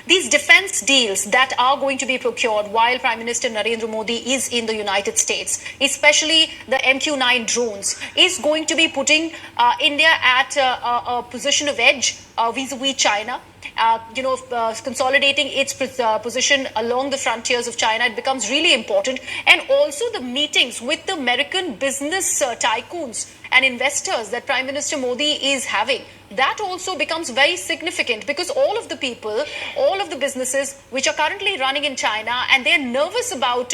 these defense deals that are going to be procured while Prime Minister Narendra Modi is in the United States, especially the MQ-9 drones, is going to be putting India at a position of edge vis-a-vis China. Consolidating its position along the frontiers of China, it becomes really important. And also the meetings with the American business tycoons and investors that Prime Minister Modi is having, that also becomes very significant, because all of the people, all of the businesses which are currently running in China, and they're nervous about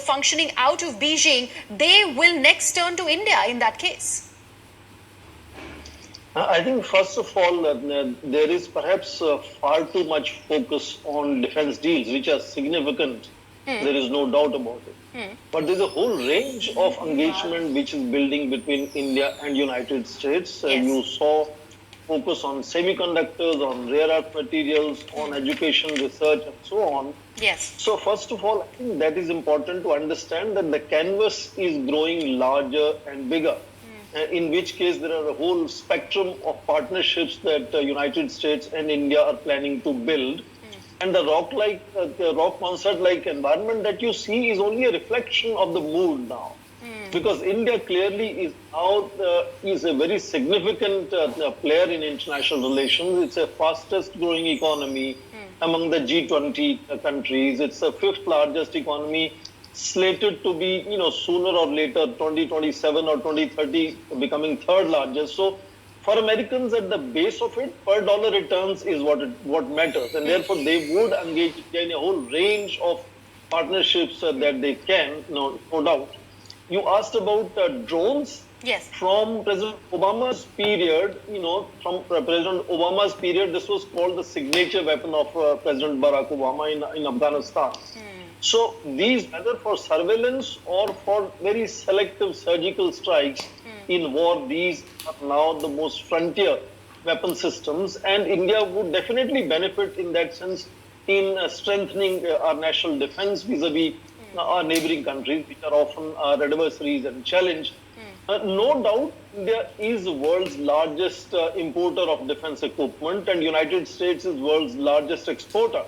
functioning out of Beijing, they will next turn to India in that case. I think, first of all, there is perhaps far too much focus on defense deals, which are significant. There is no doubt about it. But there's a whole range of engagement which is building between India and United States. Yes. You saw focus on semiconductors, on rare earth materials, on education, research, and so on. Yes. So first of all, I think that is important to understand that the canvas is growing larger and bigger. In which case there are a whole spectrum of partnerships that the United States and India are planning to build. And the rock concert-like environment that you see is only a reflection of the mood now. Because India clearly is now is a very significant player in international relations. It's the fastest growing economy among the G20 countries. It's the fifth largest economy, slated to be, sooner or later, 2027 or 2030, becoming third largest. So for Americans, at the base of it, per dollar returns is what matters. And therefore, they would engage in a whole range of partnerships that they can, no doubt. You asked about drones. Yes. From President Obama's period, this was called the signature weapon of President Barack Obama in Afghanistan. So these, whether for surveillance or for very selective surgical strikes in war, these are now the most frontier weapon systems. And India would definitely benefit in that sense in strengthening our national defense vis-a-vis our neighboring countries, which are often our adversaries and challenge. No doubt, India is the world's largest importer of defense equipment, and United States is world's largest exporter.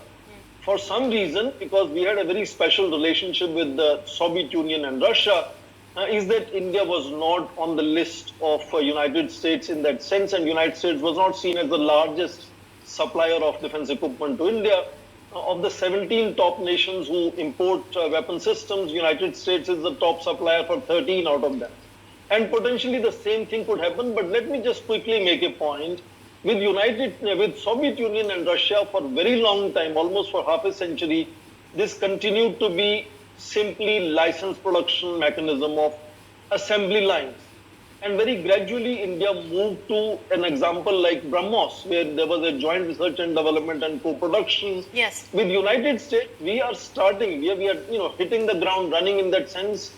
For some reason, because we had a very special relationship with the Soviet Union and Russia, is that India was not on the list of United States in that sense, and United States was not seen as the largest supplier of defense equipment to India. Of the 17 top nations who import weapon systems, United States is the top supplier for 13 out of them. And potentially the same thing could happen, but let me just quickly make a point. With Soviet Union and Russia for a very long time, almost for half a century, this continued to be simply licensed production mechanism of assembly lines. And very gradually, India moved to an example like BrahMos, where there was a joint research and development and co-production. Yes. With United States, we are hitting the ground running in that sense,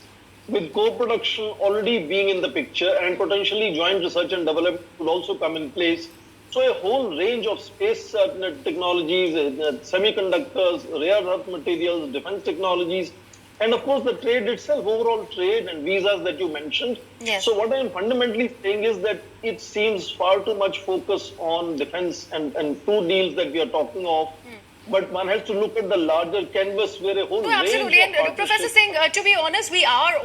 with co-production already being in the picture, and potentially joint research and development could also come in place. So a whole range of space technologies, semiconductors, rare earth materials, defense technologies, and of course the trade itself, overall trade and visas that you mentioned. Yes. So what I am fundamentally saying is that it seems far too much focus on defense and two deals that we are talking of. But one has to look at the larger canvas where a whole range absolutely. of And Professor Singh, to be honest, we are